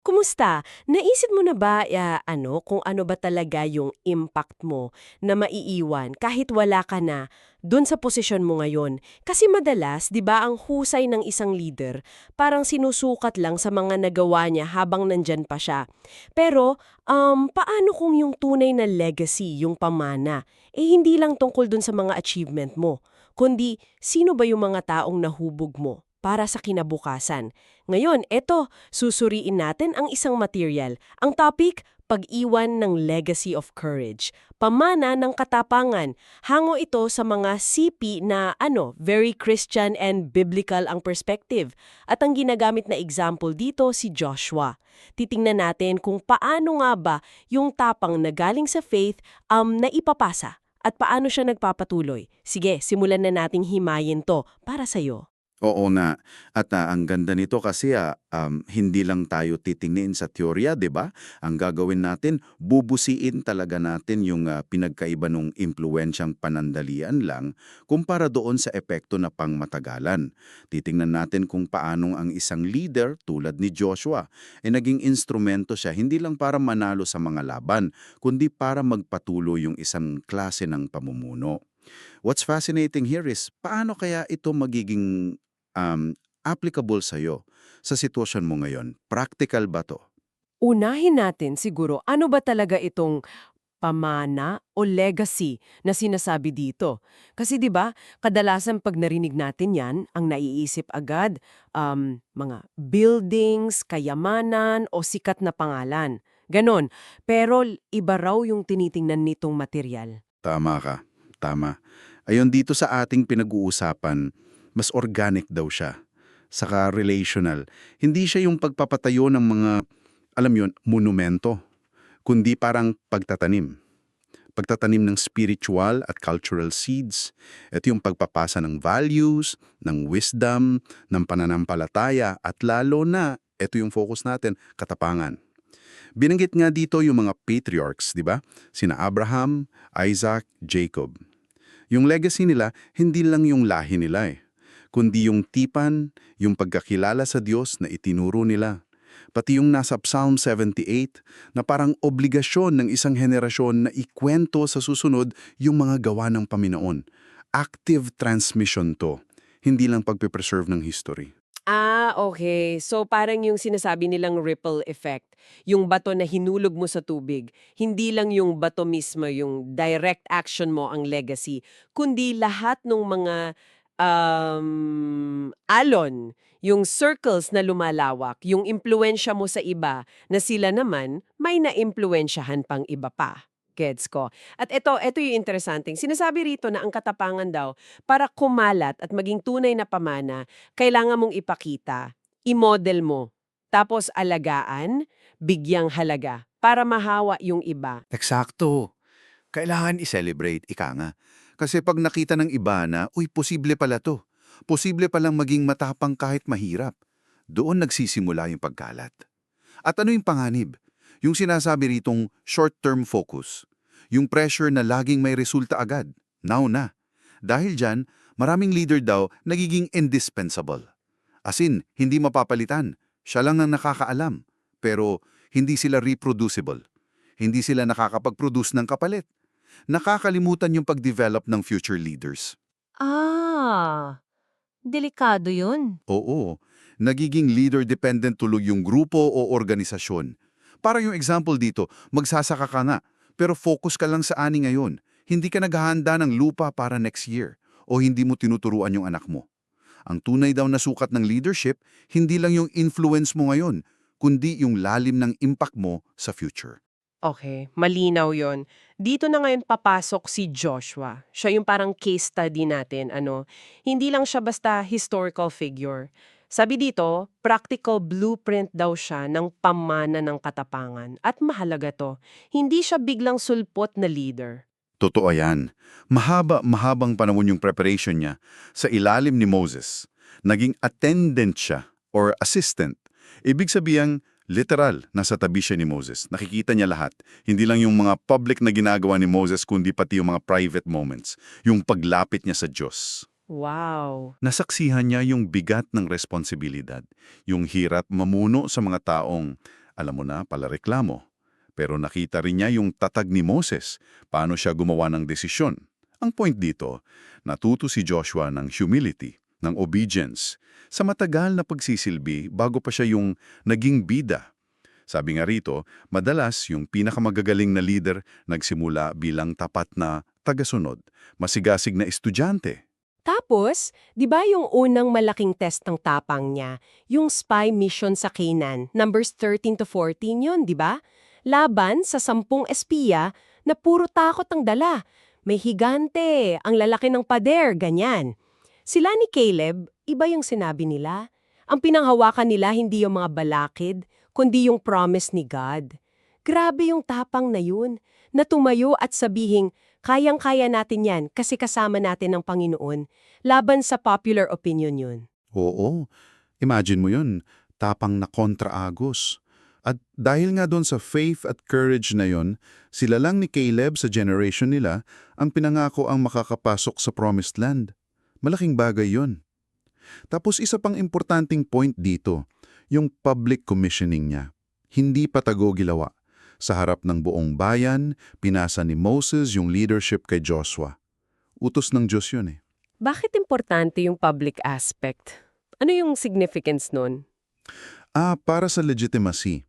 Kumusta? Naisip mo na ba, kung ano ba talaga yung impact mo na maiiwan kahit wala ka na dun sa posisyon mo ngayon? Kasi madalas, 'di ba, ang husay ng isang leader parang sinusukat lang sa mga nagawa niya habang nandyan pa siya. Pero, paano kung yung tunay na legacy, yung pamana, hindi lang tungkol dun sa mga achievement mo, kundi sino ba yung mga taong nahubog mo para sa kinabukasan? Ngayon, eto, susuriin natin ang isang material. Ang topic, pag-iwan ng legacy of courage. Pamana ng katapangan. Hango ito sa mga CP na very Christian and biblical ang perspective. At ang ginagamit na example dito si Joshua. Titingnan natin kung paano nga ba yung tapang na galing sa faith na ipapasa at paano siya nagpapatuloy. Sige, simulan na nating himayin to para sa'yo. Oo nga. At ang ganda nito kasi hindi lang tayo titingin sa teorya, 'di ba? Ang gagawin natin, bubusiin talaga natin yung pinagkaiba ng impluwensyang panandalian lang kumpara doon sa epekto na pangmatagalan. Titingnan natin kung paanong ang isang leader tulad ni Joshua ay naging instrumento siya hindi lang para manalo sa mga laban, kundi para magpatuloy yung isang klase ng pamumuno. What's fascinating here is paano kaya ito magiging applicable sa'yo sa sitwasyon mo ngayon? Practical ba to? Unahin natin siguro ano ba talaga itong pamana o legacy na sinasabi dito. Kasi 'di ba, kadalasan pag narinig natin 'yan, ang naiisip agad mga buildings, kayamanan o sikat na pangalan. Ganon. Pero iba raw yung tinitingnan nitong material. Tama ka, tama. Ayon dito sa ating pinag-uusapan, mas organic daw siya. Saka relational. Hindi siya yung pagpapatayo ng mga, alam yon, monumento, kundi parang pagtatanim. Pagtatanim ng spiritual at cultural seeds. Ito yung pagpapasa ng values, ng wisdom, ng pananampalataya, at lalo na, ito yung focus natin, katapangan. Binanggit nga dito yung mga patriarchs, di ba? Sina Abraham, Isaac, Jacob. Yung legacy nila, hindi lang yung lahi nila kundi yung tipan, yung pagkakilala sa Diyos na itinuro nila. Pati yung nasa Psalm 78 na parang obligasyon ng isang henerasyon na ikwento sa susunod yung mga gawa ng Panginoon. Active transmission to, hindi lang pagpe-preserve ng history. Okay. So parang yung sinasabi nilang ripple effect, yung bato na hinulog mo sa tubig, hindi lang yung bato mismo, yung direct action mo ang legacy, kundi lahat ng mga alon, yung circles na lumalawak, yung impluwensya mo sa iba na sila naman may naimpluwensyahan pang iba pa. Gets ko. At ito yung interesanting. Sinasabi rito na ang katapangan daw para kumalat at maging tunay na pamana, kailangan mong ipakita, i-model mo, tapos alagaan, bigyang halaga, para mahawa yung iba. Eksakto. Kailangan i-celebrate, ika nga. Kasi pag nakita ng iba na, uy, posible pala to. Posible palang maging matapang kahit mahirap. Doon nagsisimula yung pagkalat. At ano yung panganib? Yung sinasabi ritong short-term focus. Yung pressure na laging may resulta agad. Now na. Dahil dyan, maraming leader daw nagiging indispensable. As in, hindi mapapalitan. Siya lang ang nakakaalam. Pero hindi sila reproducible. Hindi sila nakakapag-produce ng kapalit. Nakakalimutan yung pag-develop ng future leaders. Ah, delikado yun. Oo, nagiging leader-dependent tuloy yung grupo o organisasyon. Para yung example dito, magsasaka ka nga, pero focus ka lang sa ani ngayon. Hindi ka naghahanda ng lupa para next year o hindi mo tinuturuan yung anak mo. Ang tunay daw na sukat ng leadership, hindi lang yung influence mo ngayon, kundi yung lalim ng impact mo sa future. Okay, malinaw yon. Dito na ngayon papasok si Joshua. Siya yung parang case study natin, Hindi lang siya basta historical figure. Sabi dito, practical blueprint daw siya ng pamana ng katapangan. At mahalaga to, hindi siya biglang sulpot na leader. Totoo yan. Mahabang panahon yung preparation niya sa ilalim ni Moses. Naging attendant siya or assistant. Ibig sabihin, literal, nasa tabi siya ni Moses. Nakikita niya lahat. Hindi lang yung mga public na ginagawa ni Moses, kundi pati yung mga private moments. Yung paglapit niya sa Diyos. Wow! Nasaksihan niya yung bigat ng responsibilidad. Yung hirap mamuno sa mga taong, alam mo na, palareklamo. Pero nakita rin niya yung tatag ni Moses, paano siya gumawa ng desisyon. Ang point dito, natuto si Joshua ng humility, ng obedience, sa matagal na pagsisilbi bago pa siya yung naging bida. Sabi nga rito, madalas yung pinakamagagaling na leader nagsimula bilang tapat na tagasunod, masigasig na estudyante. Tapos, di ba yung unang malaking test ng tapang niya, yung spy mission sa Canaan, Numbers 13 to 14 yun, di ba? Laban sa 10 espiya na puro takot ang dala. May higante, ang lalaki ng pader, ganyan. Sila ni Caleb, iba yung sinabi nila. Ang pinanghawakan nila hindi yung mga balakid, kundi yung promise ni God. Grabe yung tapang na yun, na tumayo at sabihing, kayang-kaya natin yan kasi kasama natin ng Panginoon. Laban sa popular opinion yun. Oo, imagine mo yun, tapang na kontra-agos. At dahil nga doon sa faith at courage na yon, sila lang ni Caleb sa generation nila ang pinangako ang makakapasok sa promised land. Malaking bagay yon. Tapos isa pang importanting point dito, yung public commissioning niya. Hindi patago gilawa. Sa harap ng buong bayan, pinasa ni Moses yung leadership kay Joshua. Utos ng Diyos yun eh. Bakit importante yung public aspect? Ano yung significance nun? Para sa legitimacy.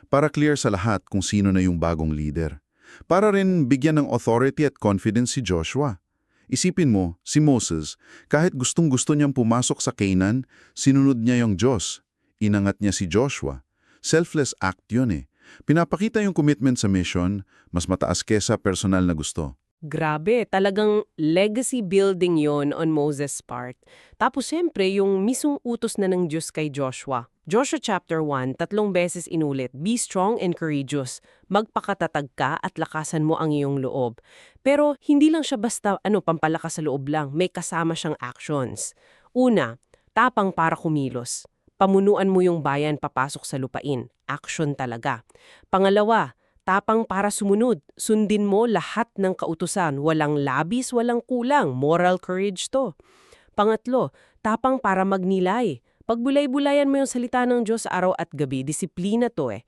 Para clear sa lahat kung sino na yung bagong leader. Para rin bigyan ng authority at confidence si Joshua. Isipin mo, si Moses, kahit gustong-gusto niyang pumasok sa Canaan, sinunod niya yung Diyos. Inangat niya si Joshua. Selfless act yun eh. Pinapakita yung commitment sa mission, mas mataas kesa personal na gusto. Grabe, talagang legacy building yon on Moses' part. Tapos siyempre, yung mismong utos na ng Diyos kay Joshua. Joshua chapter 1, 3 beses inulit, be strong and courageous. Magpakatatag ka at lakasan mo ang iyong loob. Pero hindi lang siya basta pampalakas sa loob lang, may kasama siyang actions. Una, tapang para kumilos. Pamunuan mo yung bayan papasok sa lupain. Action talaga. Pangalawa, tapang para sumunod. Sundin mo lahat ng kautusan. Walang labis, walang kulang. Moral courage to. Pangatlo, tapang para magnilay. Pagbulay-bulayan mo yung salita ng Diyos araw at gabi. Disiplina to eh.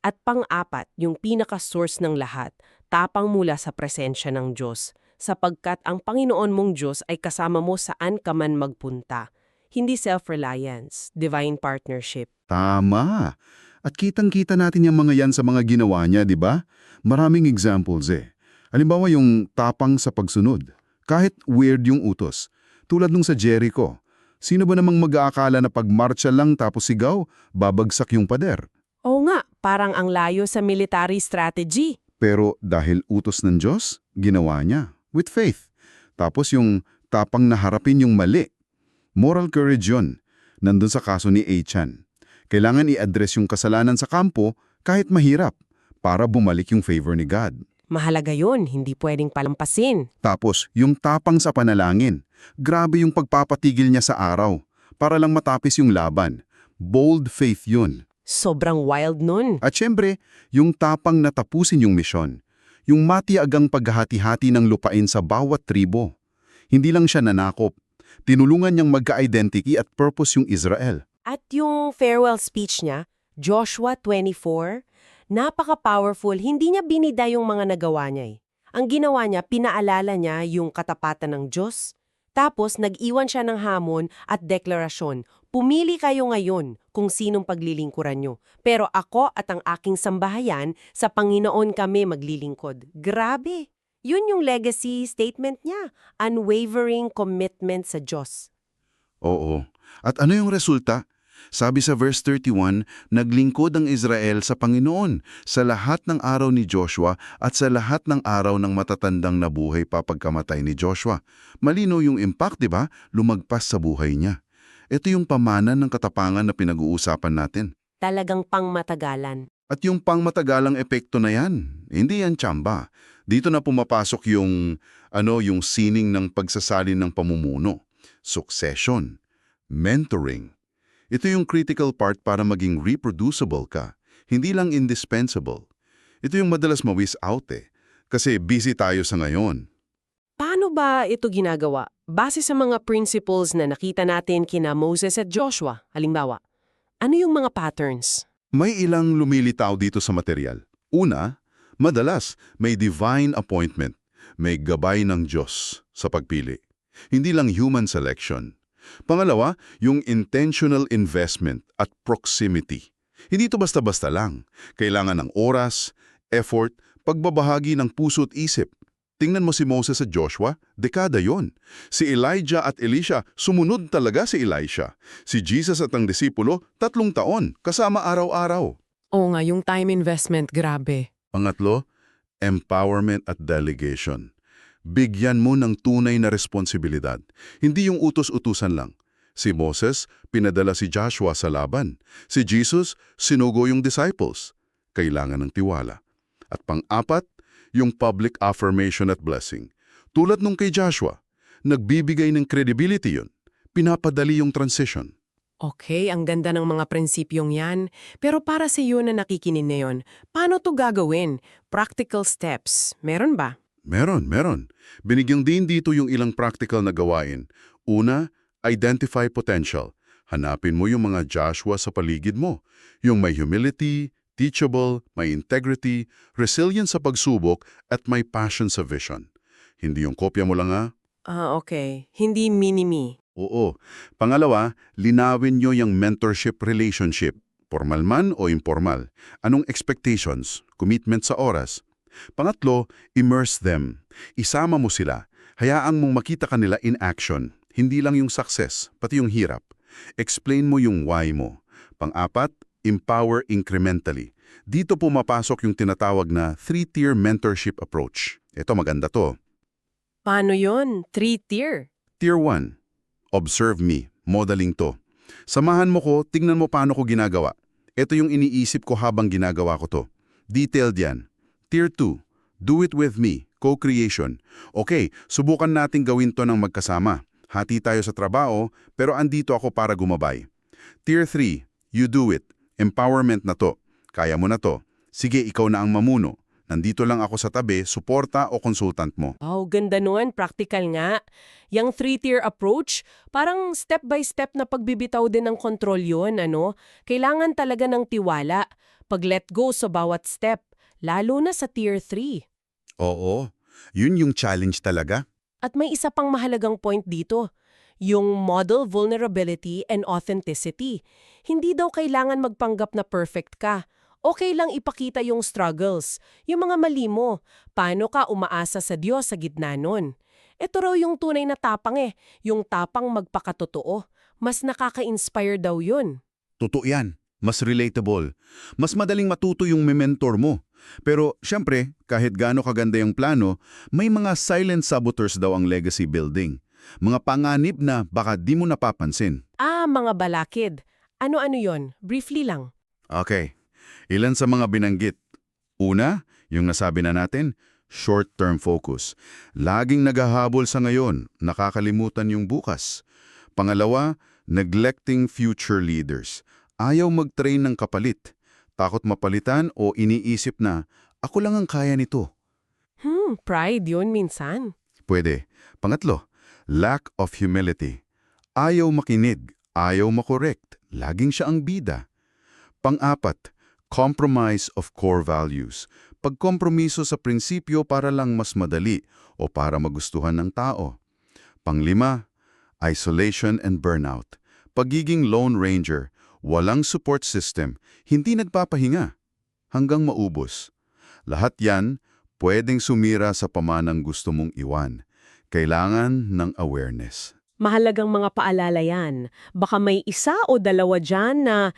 At pang-apat, yung pinaka-source ng lahat. Tapang mula sa presensya ng Diyos. Sapagkat ang Panginoon mong Diyos ay kasama mo saan ka man magpunta. Hindi self-reliance, divine partnership. Tama. At kitang-kita natin yung mga yan sa mga ginawa niya, di ba? Maraming examples eh. Halimbawa yung tapang sa pagsunod. Kahit weird yung utos. Tulad nung sa Jericho. Sino ba namang mag-aakala na pagmarcha lang tapos sigaw, babagsak yung pader? Oo nga, parang ang layo sa military strategy. Pero dahil utos ng Diyos, ginawa niya. With faith. Tapos yung tapang na harapin yung mali. Moral courage yun. Nandun sa kaso ni Achan. Kailangan i-address yung kasalanan sa kampo kahit mahirap para bumalik yung favor ni God. Mahalaga yun, hindi pwedeng palampasin. Tapos, yung tapang sa panalangin. Grabe yung pagpapatigil niya sa araw para lang matapis yung laban. Bold faith yun. Sobrang wild nun. At syempre, yung tapang na tapusin yung misyon. Yung matiagang paghahati-hati ng lupain sa bawat tribo. Hindi lang siya nanakop. Tinulungan niyang magka-identity at purpose yung Israel. At yung farewell speech niya, Joshua 24, napaka-powerful, hindi niya binida yung mga nagawa niya eh. Ang ginawa niya, pinaalala niya yung katapatan ng Diyos. Tapos nag-iwan siya ng hamon at deklarasyon, pumili kayo ngayon kung sinong paglilingkuran niyo. Pero ako at ang aking sambahayan, sa Panginoon kami maglilingkod. Grabe! Yun yung legacy statement niya, unwavering commitment sa Diyos. Oo. At ano yung resulta? Sabi sa verse 31, naglingkod ang Israel sa Panginoon sa lahat ng araw ni Joshua at sa lahat ng araw ng matatandang nabuhay pa pagkamatay ni Joshua. Malino yung impact, di ba? Lumagpas sa buhay niya. Ito yung pamanan ng katapangan na pinag-uusapan natin. Talagang pangmatagalan. At yung pangmatagalang epekto na yan, hindi yan tsamba. Dito na pumapasok yung sining ng pagsasalin ng pamumuno, succession, mentoring. Ito yung critical part para maging reproducible ka, hindi lang indispensable. Ito yung madalas ma-miss out eh, kasi busy tayo sa ngayon. Paano ba ito ginagawa? Base sa mga principles na nakita natin kina Moses at Joshua, halimbawa. Ano yung mga patterns? May ilang lumilitaw dito sa material. Una, madalas may divine appointment, may gabay ng Diyos sa pagpili. Hindi lang human selection. Pangalawa, yung intentional investment at proximity. Hindi ito basta-basta lang. Kailangan ng oras, effort, pagbabahagi ng puso't isip. Tingnan mo si Moses at Joshua, dekada yon. Si Elijah at Elisha, sumunod talaga si Elisha. Si Jesus at ang disipulo, 3 taon, kasama araw-araw. Oo nga, yung time investment, grabe. Pangatlo, empowerment at delegation. Bigyan mo ng tunay na responsibilidad. Hindi yung utos-utusan lang. Si Moses, pinadala si Joshua sa laban. Si Jesus, sinugo yung disciples. Kailangan ng tiwala. At pang-apat, yung public affirmation at blessing. Tulad nung kay Joshua, nagbibigay ng credibility yun. Pinapadali yung transition. Okay, ang ganda ng mga prinsipyong yan. Pero para sa iyo na nakikinig ngayon, paano to gagawin? Practical steps, meron ba? Meron. Binigyang din dito yung ilang practical na gawain. Una, identify potential. Hanapin mo yung mga Joshua sa paligid mo. Yung may humility, teachable, may integrity, resilient sa pagsubok, at may passion sa vision. Hindi yung kopya mo lang Okay. Hindi mini-me. Oo. Pangalawa, linawin nyo yung mentorship relationship. Formal man o informal. Anong expectations? Commitment sa oras. Pangatlo, immerse them. Isama mo sila. Hayaan mong makita kanila in action. Hindi lang yung success, pati yung hirap. Explain mo yung why mo. Pang-apat, empower incrementally. Dito pumapasok yung tinatawag na 3-tier mentorship approach. Ito maganda to. Paano yon? 3-tier? Tier 1, observe me, modeling to. Samahan mo ko, tingnan mo paano ko ginagawa. Ito yung iniisip ko habang ginagawa ko to. Detailed yan. Tier 2, do it with me, co-creation. Okay, subukan nating gawin to ng magkasama. Hati tayo sa trabaho, pero andito ako para gumabay. Tier 3, you do it. Empowerment na to. Kaya mo na to. Sige, ikaw na ang mamuno. Nandito lang ako sa tabi, suporta o consultant mo. Oh, ganda nun. Practical nga. Yung 3-tier approach, parang step-by-step na pagbibitaw din ng kontrol yun, ano? Kailangan talaga ng tiwala. Pag-let go sa bawat step, lalo na sa tier 3. Oo, yun yung challenge talaga. At may isa pang mahalagang point dito, yung model vulnerability and authenticity. Hindi daw kailangan magpanggap na perfect ka. Okay lang ipakita yung struggles, yung mga mali mo, paano ka umaasa sa Diyos sa gitna nun. Ito raw yung tunay na tapang yung tapang magpakatotoo. Mas nakaka-inspire daw yun. Totoo yan. Mas relatable. Mas madaling matuto yung mentor mo. Pero, syempre, kahit gaano kaganda yung plano, may mga silent saboteurs daw ang legacy building. Mga panganib na baka di mo napapansin. Mga balakid. Ano-ano yon? Briefly lang. Okay. Ilan sa mga binanggit? Una, yung nasabi na natin, short-term focus. Laging naghahabol sa ngayon, nakakalimutan yung bukas. Pangalawa, neglecting future leaders. Ayaw mag-train ng kapalit. Takot mapalitan o iniisip na, ako lang ang kaya nito. Pride yun minsan. Pwede. Pangatlo, lack of humility. Ayaw makinig, ayaw makorekt, laging siya ang bida. Pang-apat, compromise of core values. Pagkompromiso sa prinsipyo para lang mas madali o para magustuhan ng tao. Pang-lima, isolation and burnout. Pagiging lone ranger, walang support system, hindi nagpapahinga, hanggang maubos. Lahat yan, pwedeng sumira sa pamanang gusto mong iwan. Kailangan ng awareness. Mahalagang mga paalala yan. Baka may isa o dalawa dyan na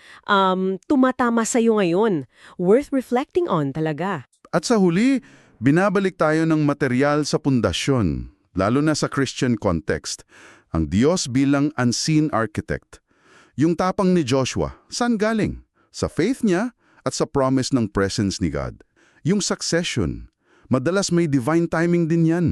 tumatama sa'yo ngayon. Worth reflecting on talaga. At sa huli, binabalik tayo ng material sa pundasyon, lalo na sa Christian context. Ang Diyos bilang unseen architect. Yung tapang ni Joshua, saan galing? Sa faith niya at sa promise ng presence ni God. Yung succession, madalas may divine timing din yan.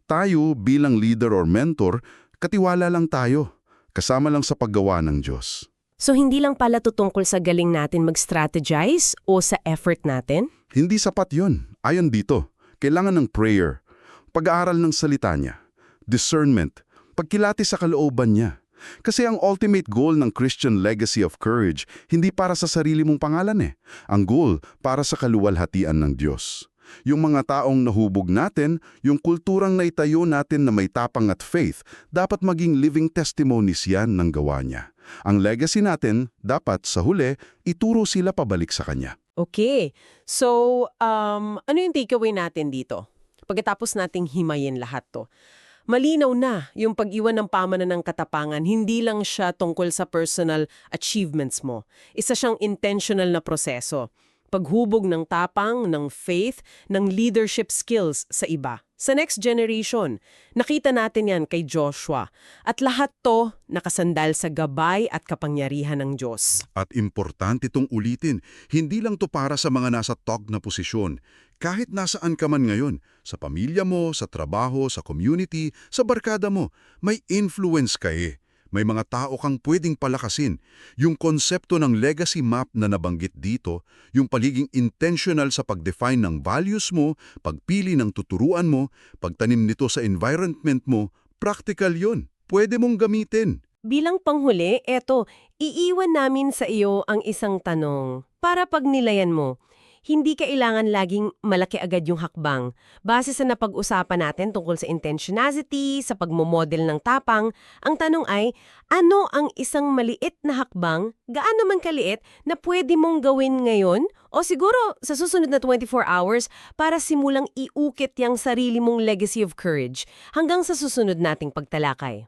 Tayo bilang leader or mentor, katiwala lang tayo, kasama lang sa paggawa ng Diyos. So hindi lang pala tutungkol sa galing natin mag-strategize o sa effort natin? Hindi sapat yun. Ayon dito, kailangan ng prayer, pag-aaral ng salita niya, discernment, pagkilati sa kalooban niya, Kasi ang ultimate goal ng Christian Legacy of Courage, hindi para sa sarili mong pangalan eh. Ang goal, para sa kaluwalhatian ng Diyos. Yung mga taong nahubog natin, yung kulturang naitayo natin na may tapang at faith, dapat maging living testimonies yan ng gawa niya. Ang legacy natin, dapat sa huli, ituro sila pabalik sa Kanya. Okay. So, ano yung takeaway natin dito? Pagkatapos nating himayin lahat to. Malinaw na yung pag-iwan ng pamana ng katapangan, hindi lang siya tungkol sa personal achievements mo. Isa siyang intentional na proseso. Paghubog ng tapang, ng faith, ng leadership skills sa iba. Sa next generation, nakita natin yan kay Joshua. At lahat to nakasandal sa gabay at kapangyarihan ng Diyos. At importante itong ulitin, hindi lang to para sa mga nasa top na posisyon. Kahit nasaan ka man ngayon, sa pamilya mo, sa trabaho, sa community, sa barkada mo, may influence ka eh. May mga tao kang pwedeng palakasin. Yung konsepto ng legacy map na nabanggit dito, yung pagiging intentional sa pag-define ng values mo, pagpili ng tuturuan mo, pagtanim nito sa environment mo, practical yun. Pwede mong gamitin. Bilang panghuli, eto, iiwan namin sa iyo ang isang tanong. Para pagnilayan mo, hindi kailangan laging malaki agad yung hakbang. Base sa napag-usapan natin tungkol sa intentionality, sa pagmomodel ng tapang, ang tanong ay, ano ang isang maliit na hakbang, gaano man kaliit, na pwede mong gawin ngayon o siguro sa susunod na 24 hours para simulang iukit yung sarili mong legacy of courage hanggang sa susunod nating pagtalakay?